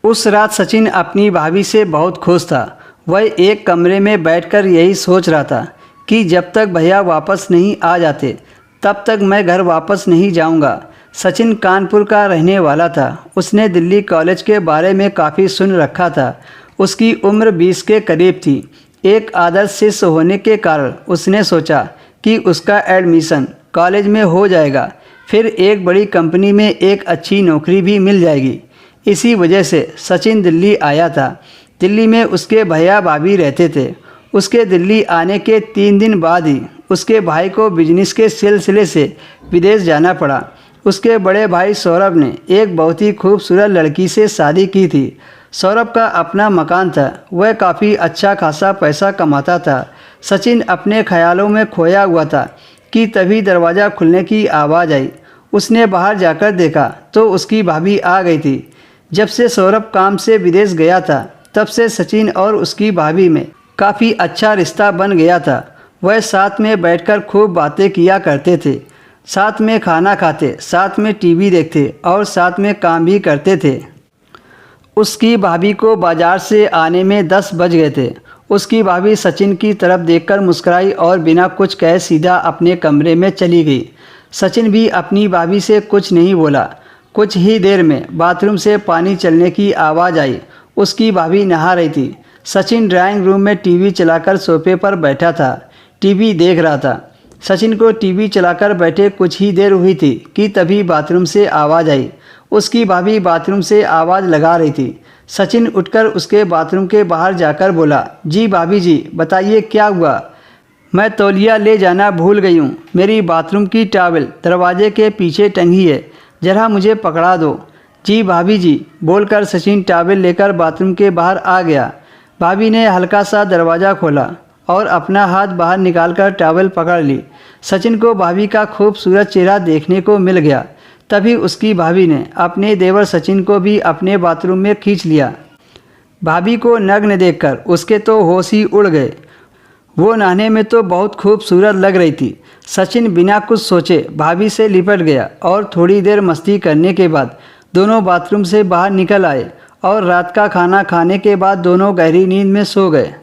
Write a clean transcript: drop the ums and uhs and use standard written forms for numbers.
उस रात सचिन अपनी भाभी से बहुत खुश था। वह एक कमरे में बैठकर यही सोच रहा था कि जब तक भैया वापस नहीं आ जाते तब तक मैं घर वापस नहीं जाऊंगा। सचिन कानपुर का रहने वाला था। उसने दिल्ली कॉलेज के बारे में काफ़ी सुन रखा था। उसकी उम्र 20 के करीब थी। एक आदर्श शिष्य होने के कारण उसने सोचा कि उसका एडमिशन कॉलेज में हो जाएगा, फिर एक बड़ी कंपनी में एक अच्छी नौकरी भी मिल जाएगी। इसी वजह से सचिन दिल्ली आया था। दिल्ली में उसके भैया भाभी रहते थे। उसके दिल्ली आने के 3 दिन बाद ही उसके भाई को बिजनेस के सिलसिले से विदेश जाना पड़ा। उसके बड़े भाई सौरभ ने एक बहुत ही खूबसूरत लड़की से शादी की थी। सौरभ का अपना मकान था। वह काफ़ी अच्छा खासा पैसा कमाता था। सचिन अपने ख्यालों में खोया हुआ था कि तभी दरवाज़ा खुलने की आवाज़ आई। उसने बाहर जाकर देखा तो उसकी भाभी आ गई थी। जब से सौरभ काम से विदेश गया था तब से सचिन और उसकी भाभी में काफ़ी अच्छा रिश्ता बन गया था। वह साथ में बैठकर खूब बातें किया करते थे, साथ में खाना खाते, साथ में टीवी देखते और साथ में काम भी करते थे। उसकी भाभी को बाजार से आने में 10 बज गए थे। उसकी भाभी सचिन की तरफ देखकर मुस्कुराई और बिना कुछ कहे सीधा अपने कमरे में चली गई। सचिन भी अपनी भाभी से कुछ नहीं बोला। कुछ ही देर में बाथरूम से पानी चलने की आवाज़ आई। उसकी भाभी नहा रही थी। सचिन ड्राइंग रूम में टीवी चलाकर सोफे पर बैठा था, टीवी देख रहा था। सचिन को टीवी चलाकर बैठे कुछ ही देर हुई थी कि तभी बाथरूम से आवाज़ आई। उसकी भाभी बाथरूम से आवाज़ लगा रही थी। सचिन उठकर उसके बाथरूम के बाहर जाकर बोला, जी भाभी जी, बताइए क्या हुआ? मैं तौलिया ले जाना भूल गई हूँ। मेरी बाथरूम की टॉवल दरवाजे के पीछे टंगी है, ज़रा मुझे पकड़ा दो। जी भाभी जी, बोलकर सचिन टॉवल लेकर बाथरूम के बाहर आ गया। भाभी ने हल्का सा दरवाज़ा खोला और अपना हाथ बाहर निकालकर टॉवल पकड़ ली। सचिन को भाभी का खूबसूरत चेहरा देखने को मिल गया। तभी उसकी भाभी ने अपने देवर सचिन को भी अपने बाथरूम में खींच लिया। भाभी को नग्न देखकर उसके तो होश ही उड़ गए। वो नहाने में तो बहुत खूबसूरत लग रही थी। सचिन बिना कुछ सोचे भाभी से लिपट गया और थोड़ी देर मस्ती करने के बाद दोनों बाथरूम से बाहर निकल आए और रात का खाना खाने के बाद दोनों गहरी नींद में सो गए।